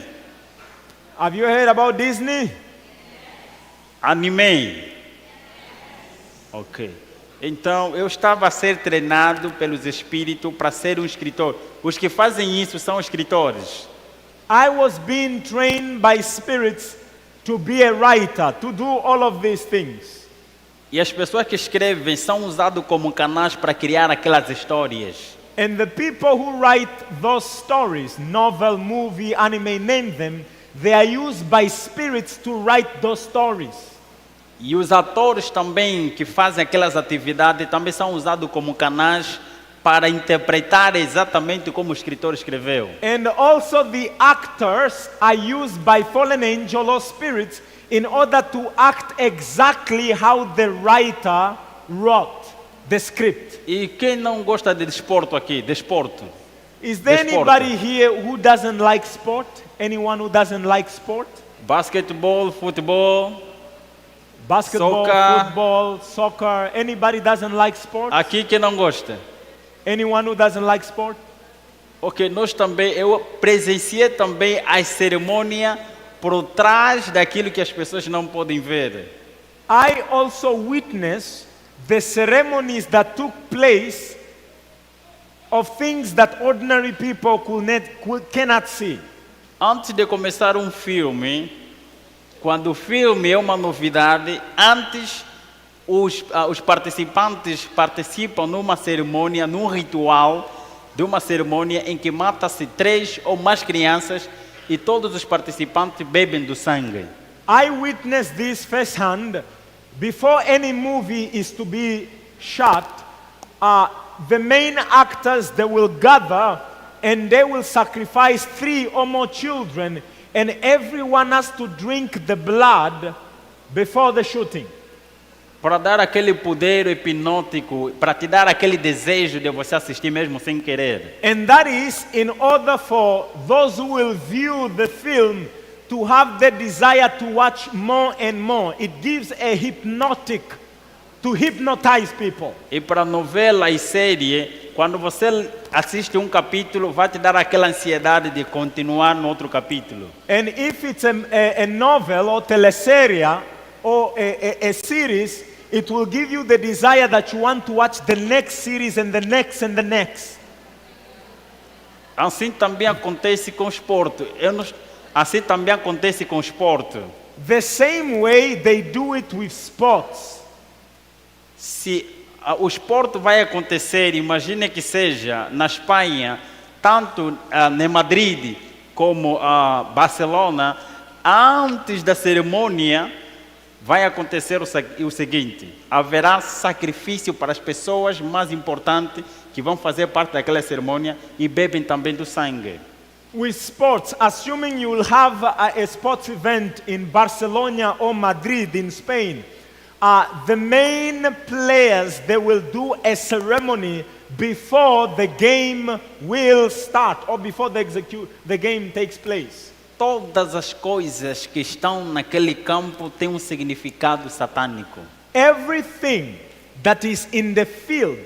Have you heard about Disney? Anime. Ok. Então, eu estava a ser treinado pelos espíritos para ser um escritor. Os que fazem isso são escritores. I was being trained by spirits to be a writer, to do all of these things. E as pessoas que escrevem são usadas como canais para criar aquelas histórias. And the people who write those stories, novel, movie, anime, name them, they are used by spirits to write those stories. E os atores também que fazem aquelas atividades também são usados como canais para interpretar exatamente como o escritor escreveu. And also the actors are used by fallen angel or spirits in order to act exactly how the writer wrote the script. E quem não gosta de desporto aqui? Desporto. Is there Desporto. anybody here who doesn't like sport? Anyone who doesn't like sport? Basquetebol, futebol. Basketball, Soccer. football, soccer. Anybody doesn't like sport? Aqui quem não gosta? Anyone who doesn't like sport? Ok, nós também, eu presenciei também a cerimônia por trás daquilo que as pessoas não podem ver. I also witnessed the ceremonies that took place of things that ordinary people cannot see. Antes de começar um filme, quando o filme é uma novidade, antes os participantes participam numa cerimônia, num ritual de uma cerimônia em que mata-se 3 ou mais crianças e todos os participantes bebem do sangue. I witnessed this firsthand. Before any movie is to be shot, the main actors, they will gather and they will sacrifice 3 or more children, and everyone has to drink the blood before the shooting. Para dar aquele poder hipnótico, para te dar aquele desejo de você assistir mesmo sem querer. And that is in order for those who will view the film to have the desire to watch more and more. It gives a hypnotic, to hypnotize people. E para novela e série, quando você assiste um capítulo, vai te dar aquela ansiedade de continuar no outro capítulo. And if it's a novel or teleserie or a series, it will give you the desire that you want to watch the next series and the next and the next. Assim também acontece com o esporte. Assim também acontece com o esporte. The same way they do it with sports. Se o esporte vai acontecer, imagine que seja na Espanha, tanto em Madrid como Barcelona, antes da cerimônia vai acontecer o seguinte: haverá sacrifício para as pessoas mais importantes que vão fazer parte daquela cerimônia e bebem também do sangue. With sports, assuming you will have a sports event in Barcelona or Madrid in Spain, the main players, they will do a ceremony before the game will start or before the game takes place. Todas as coisas que estão naquele campo têm um significado satânico. Everything that is in the field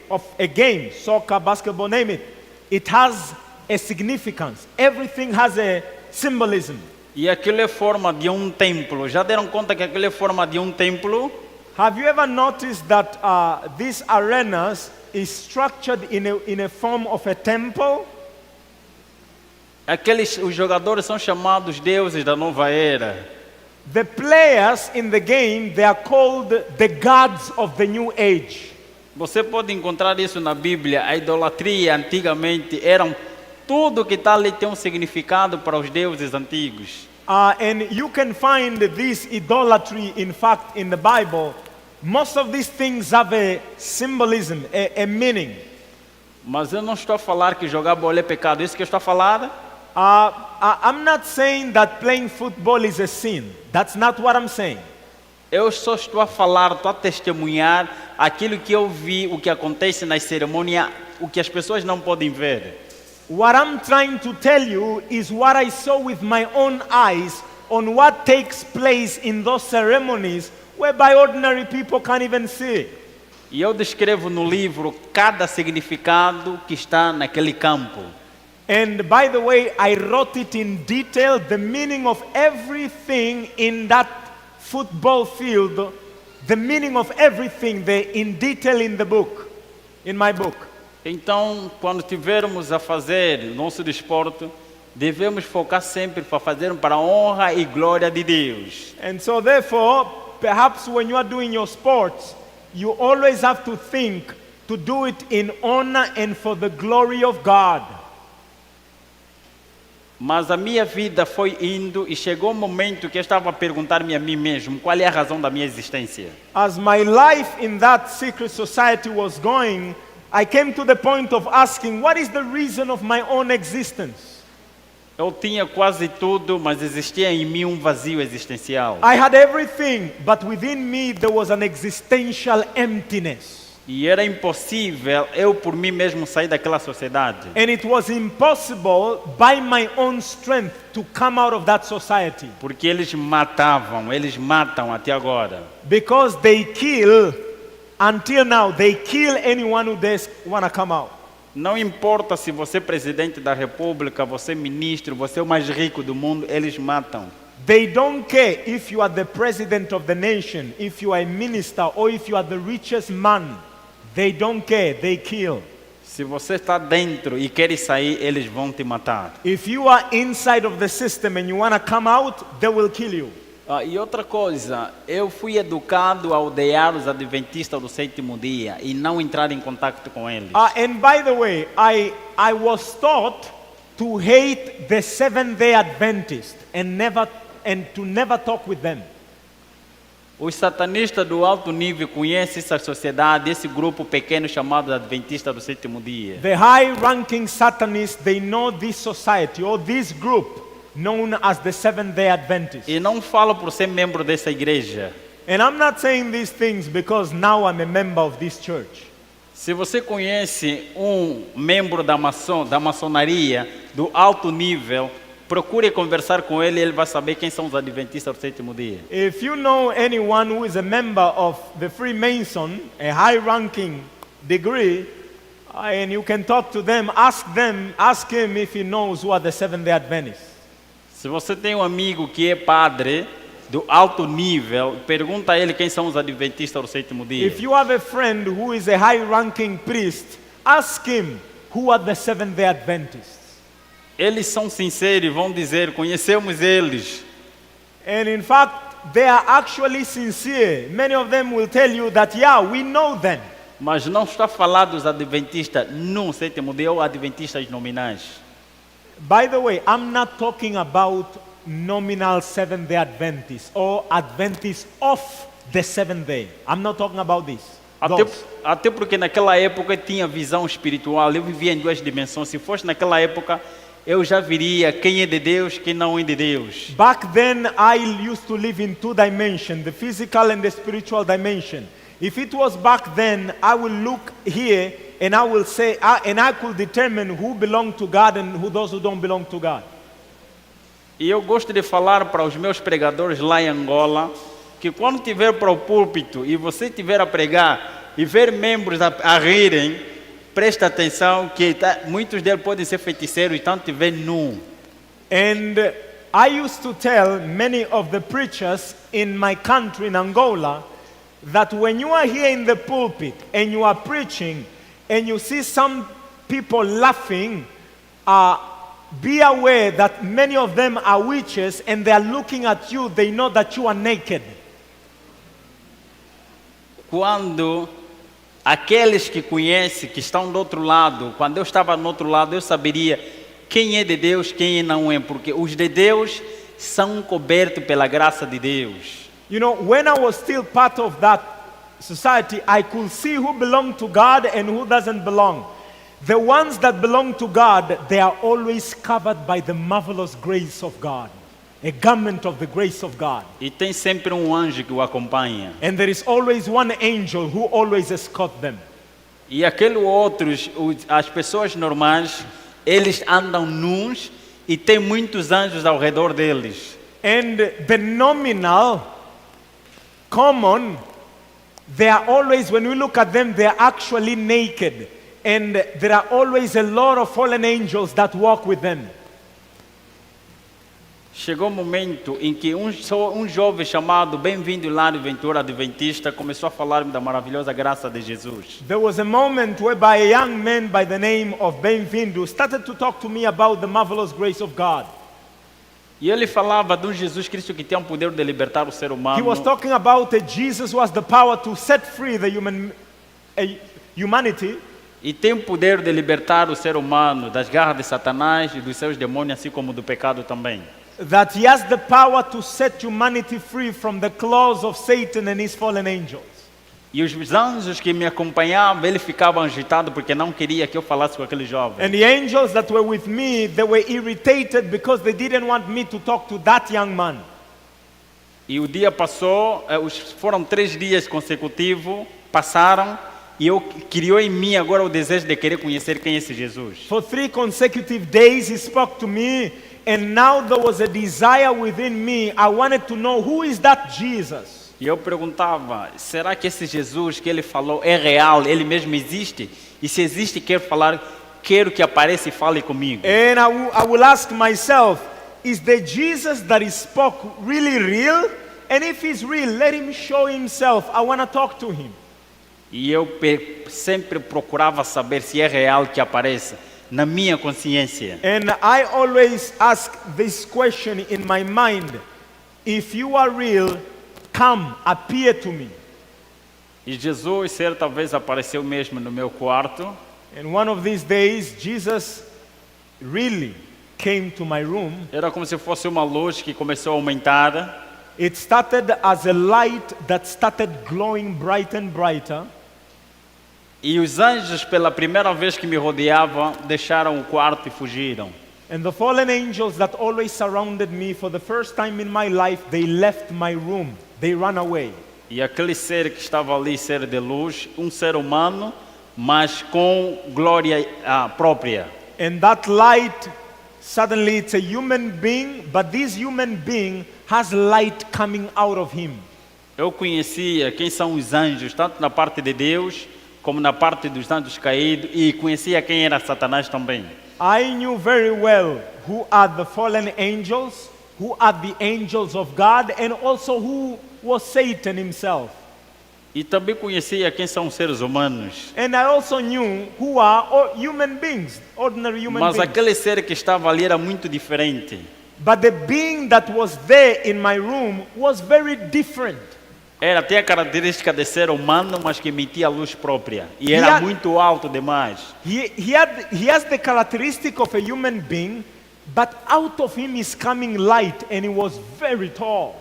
of a game, soccer, basketball, name it, it has a significance. Everything has a symbolism. E aquilo é forma de um templo. Já deram conta que aquilo é forma de um templo? Have you ever noticed that these arenas is structured in a form of a temple? Os jogadores são chamados deuses da nova era. The players in the game, they are called the gods of the new age. Você pode encontrar isso na Bíblia. A idolatria antigamente eram tudo que está ali tem um significado para os deuses antigos. And you can find this idolatry, in fact, in the Bible. Most of these things have a symbolism, a meaning. Mas eu não estou a falar que jogar bola é pecado. Isso que eu estou a falar? I'm not saying that playing football is a sin. That's not what I'm saying. Eu só estou a falar, estou a testemunhar aquilo que eu vi, o que acontece na cerimônia, o que as pessoas não podem ver. What I'm trying to tell you is what I saw with my own eyes on what takes place in those ceremonies whereby ordinary people can't even see. E eu descrevo no livro cada significado que está naquele campo. And by the way, I wrote it in detail, the meaning of everything in that football field, the meaning of everything there in detail in the book, in my book. Então, quando tivermos a fazer nosso desporto, devemos focar sempre para fazer para a honra e glória de Deus. And so therefore, perhaps when you are doing your sports, you always have to think to do it in honor and for the glory of God. Mas a minha vida foi indo e chegou um momento que eu estava a perguntar-me a mim mesmo qual é a razão da minha existência. As my life in that secret society was going, I came to the point of asking, what is the reason of my own existence? Eu tinha quase tudo, mas existia em mim um vazio existencial. I had everything, but within me there was an existential emptiness. E era impossível eu por mim mesmo sair daquela sociedade. And it was impossible by my own strength to come out of that society. Porque eles matam até agora. Because they kill, until now, they kill anyone who does want to come out. Não importa se você é presidente da república, você é ministro, você é o mais rico do mundo, eles matam. They don't care if you are the president of the nation, if you are a minister, or if you are the richest man. They don't care, they kill. Se você está dentro e quer sair, eles vão te matar. If you are inside of the system and you want to come out, they will kill you. E outra coisa, eu fui educado a odiar os adventistas do sétimo dia e não entrar em contato com eles. And by the way, I was taught to hate the Seventh-day Adventists and to never talk with them. Os satanistas do alto nível conhecem essa sociedade, esse grupo pequeno chamado Adventista do sétimo dia. The high-ranking Satanists, they know this society or this group known as the Seventh-day Adventists. E não falo por ser membro dessa igreja. And I'm not saying these things because now I'm a member of this church. Se você conhece um membro da maçonaria do alto nível, procure conversar com ele, ele vai saber quem são os adventistas do sétimo dia. If you know anyone who is a member of the Freemason, a high-ranking degree, and you can talk to them, ask him if he knows who are the Seventh-day Adventists. Se você tem um amigo que é padre do alto nível, pergunta a ele quem são os adventistas do sétimo dia. If you have a friend who is a high-ranking priest, ask him who are the Seventh-day Adventists. Eles são sinceros e vão dizer, conhecemos eles. And in fact, they are actually sincere. Many of them will tell you that, yeah, we know them. Mas não está falando dos adventistas no sétimo dia ou adventistas nominais. By the way, I'm not talking about nominal Seventh-day Adventists or Adventists of the seventh day. I'm not talking about this. Até porque naquela época eu tinha visão espiritual, eu vivia em duas dimensões. Se fosse naquela época, eu já viria quem é de Deus, quem não é de Deus. Back then, I used to live in two dimensions, the physical and the spiritual dimension. If it was back then, I will look here and I will say, and I could determine who belong to God and who those who don't belong to God. E eu gosto de falar para os meus pregadores lá em Angola, que quando tiver para o púlpito e você tiver a pregar e ver membros a rirem, presta atenção que muitos deles podem ser feiticeiros e tanto te ver nu. And I used to tell many of the preachers in my country, in Angola, that when you are here in the pulpit and you are preaching and you see some people laughing, be aware that many of them are witches and they are looking at you, they know that you are naked. Quando aqueles que conhecem, que estão do outro lado, quando eu estava no outro lado, eu saberia quem é de Deus, quem não é, porque os de Deus são cobertos pela graça de Deus. You know, when I was still part of that society, I could see who belonged to God and who doesn't belong. The ones that belong to God, they are always covered by the marvelous grace of God, a garment of the grace of God. E tem sempre um anjo que o acompanha. And there is always one angel who always escorts them. E aqueles outros, as pessoas normais, eles andam nus e tem muitos anjos ao redor deles. And the nominal, common, they are always, when we look at them, they are actually naked. And there are always a lot of fallen angels that walk with them. Chegou um momento em que um jovem chamado Bem-vindo Hilário Ventura, adventista, começou a falar-me da maravilhosa graça de Jesus. There was a moment whereby a young man by the name of Bem-vindo started to talk to me about the marvelous grace of God. E ele falava de um Jesus Cristo que tem o poder de libertar o ser humano. He was talking about a Jesus who has the power to set free the humanity. E tem o poder de libertar o ser humano das garras de Satanás e dos seus demônios, assim como do pecado também. That he has the power to set humanity free from the claws of Satan and his fallen angels. E os anjos que me acompanhavam, ele ficava agitado porque não queria que eu falasse com aquele jovem. And the angels that were with me, they were irritated because they didn't want me to talk to that young man. E o dia passou, foram 3 dias consecutivos, passaram, e eu criou em mim agora o desejo de querer conhecer quem é esse Jesus. For 3 consecutive days he spoke to me, and now there was a desire within me. I wanted to know who is that Jesus. E eu perguntava, será que esse Jesus que ele falou é real? Ele mesmo existe? E se existe, quer falar quero que apareça e fale comigo. And I will ask myself, is the Jesus that he spoke really real? And if he's real, let him show himself. I want to talk to him. E eu sempre procurava saber se é real que apareça na minha consciência. And I always ask this question in my mind. If you are real, come, appear to me. E Jesus, certa vez, apareceu mesmo no meu quarto. And one of these days, Jesus really came to my room. Era como se fosse uma luz que começou a aumentar. It started as a light that started glowing bright and brighter. E os anjos, pela primeira vez que me rodeavam, deixaram o quarto e fugiram. And the fallen angels that always surrounded me, for the first time in my life, they left my room. They ran away. E aquele ser que estava ali, ser de luz, um ser humano, mas com glória própria. And that light, suddenly it's a human being, but this human being has light coming out of him. Eu conhecia quem são os anjos, tanto na parte de Deus, como na parte dos anjos caídos, e conhecia quem era Satanás também. I knew very well who are the fallen angels, who are the angels of God, and also who was Satan himself. E também conhecia quem são os seres humanos. And I also knew who are human beings, ordinary human Mas beings. aquele ser que estava ali era muito diferente. But the being that was there in my room was very different. Tinha a característica de ser humano, mas que emitia luz própria. E era muito alto demais. He has the characteristic of a human being, but out of him is coming light, and he was very tall.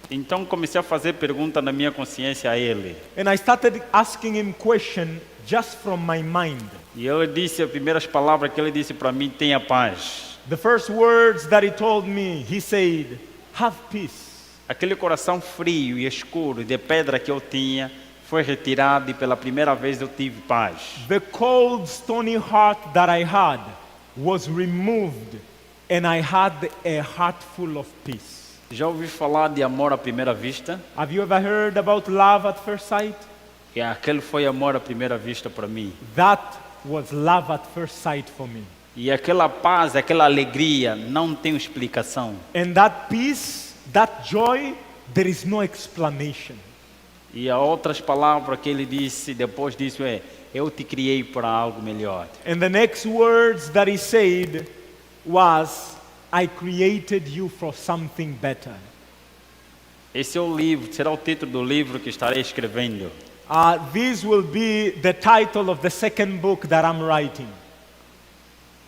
Então comecei a fazer pergunta na minha consciência a ele. And I started asking him question just from my mind. E ele disse, as primeiras palavras que ele disse para mim, tenha paz. The first words that he told me, he said, have peace. Aquele coração frio e escuro de pedra que eu tinha foi retirado e pela primeira vez eu tive paz. The cold, stony heart that I had was removed, and I had a heart full of peace. Já ouvi falar de amor à primeira vista? Have you ever heard about love at first sight? E aquele foi amor à primeira vista para mim. That was love at first sight for me. E aquela paz, aquela alegria não tem explicação. And that peace, that joy, there is no explanation. E as outras palavras que ele disse depois disso eu te criei para algo melhor. And the next words that he said was, I created you for something better. Esse é o livro, será o título do livro que estarei escrevendo. This will be the title of the second book that I'm writing.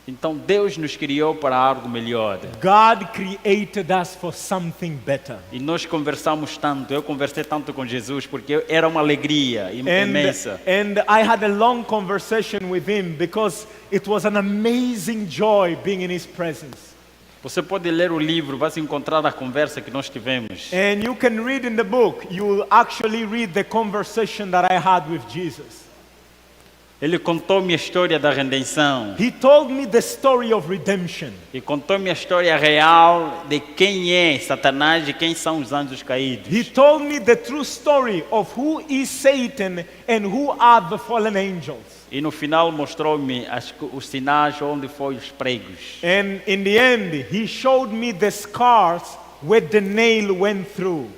Então Deus nos criou para algo melhor. God created us for something better. E nós conversamos tanto, eu conversei tanto com Jesus porque era uma alegria imensa. And I had a long conversation with him because it was an amazing joy being in his presence. Você pode ler o livro, vai encontrar a conversa que nós tivemos. And you can read in the book, you will actually read the conversation that I had with Jesus. Ele contou-me a história da redenção. He told me the story of redemption. E contou-me a história real de quem é Satanás e quem são os anjos caídos. He told me the true story of who is Satan and who are the fallen angels. E no final mostrou-me os sinais onde foram os pregos. And in the end, he showed me the scars where the nail went through.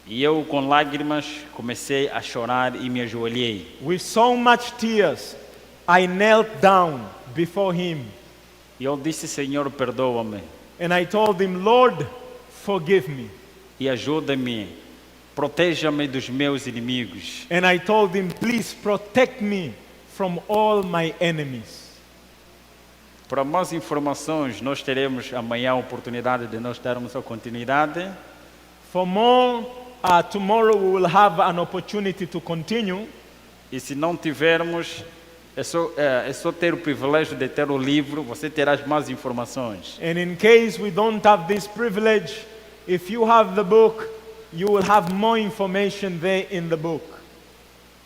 E eu com lágrimas comecei a chorar e me ajoelhei. With so much tears, I knelt down before him. E eu disse, Senhor, perdoa-me. And I told him, Lord, forgive me. E ajuda-me, proteja-me dos meus inimigos. And I told him, please protect me from all my enemies. Para mais informações, nós teremos amanhã a oportunidade de nós darmos a continuidade. For more, tomorrow we will have an opportunity to continue. E se não tivermos, é só ter o privilégio de ter o livro, você terá mais informações. And in case we don't have this privilege, if you have the book, you will have more information there in the book.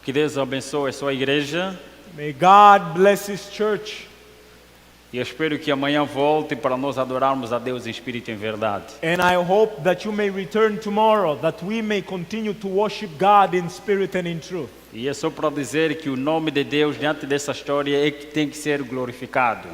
Que Deus abençoe a sua igreja. May God bless His church. E eu espero que amanhã volte para nós adorarmos a Deus em espírito e em verdade. And I hope that you may return tomorrow, that we may continue to worship God in spirit and in truth. E é só para dizer que o nome de Deus diante dessa história é que tem que ser glorificado.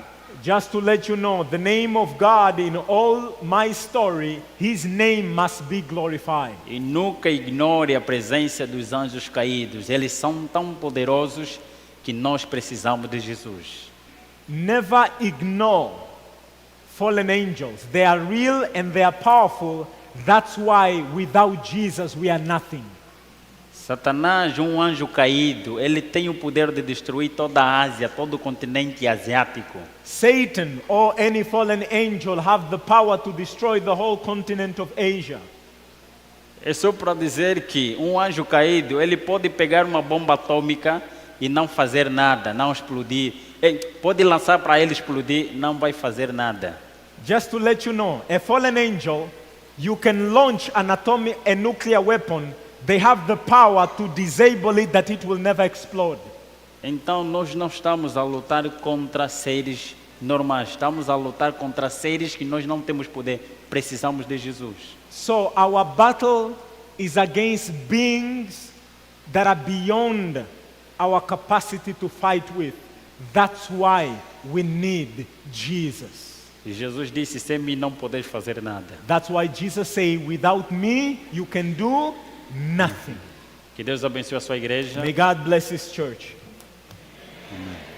Just to let you know, the name of God in all my story, His name must be glorified. E nunca ignore a presença dos anjos caídos. Eles são tão poderosos que nós precisamos de Jesus. Never ignore fallen angels. They are real and they are powerful. That's why without Jesus we are nothing. Satanás, um anjo caído, ele tem o poder de destruir toda a Ásia, todo o continente asiático. Satan or any fallen angel have the power to destroy the whole continent of Asia. É só para dizer que um anjo caído, ele pode pegar uma bomba atômica e não fazer nada, não explodir. Pode lançar para ele explodir, não vai fazer nada. Just to let you know, a fallen angel, you can launch a nuclear weapon. They have the power to disable it that it will never explode. Então nós não estamos a lutar contra seres normais, estamos a lutar contra seres que nós não temos poder, precisamos de Jesus. So our battle is against beings that are beyond our capacity to fight with. That's why we need Jesus. E Jesus disse, sem mim não podeis fazer nada. That's why Jesus said, without me you can do nothing. Que Deus abençoe a sua igreja. May God bless His church. Amém.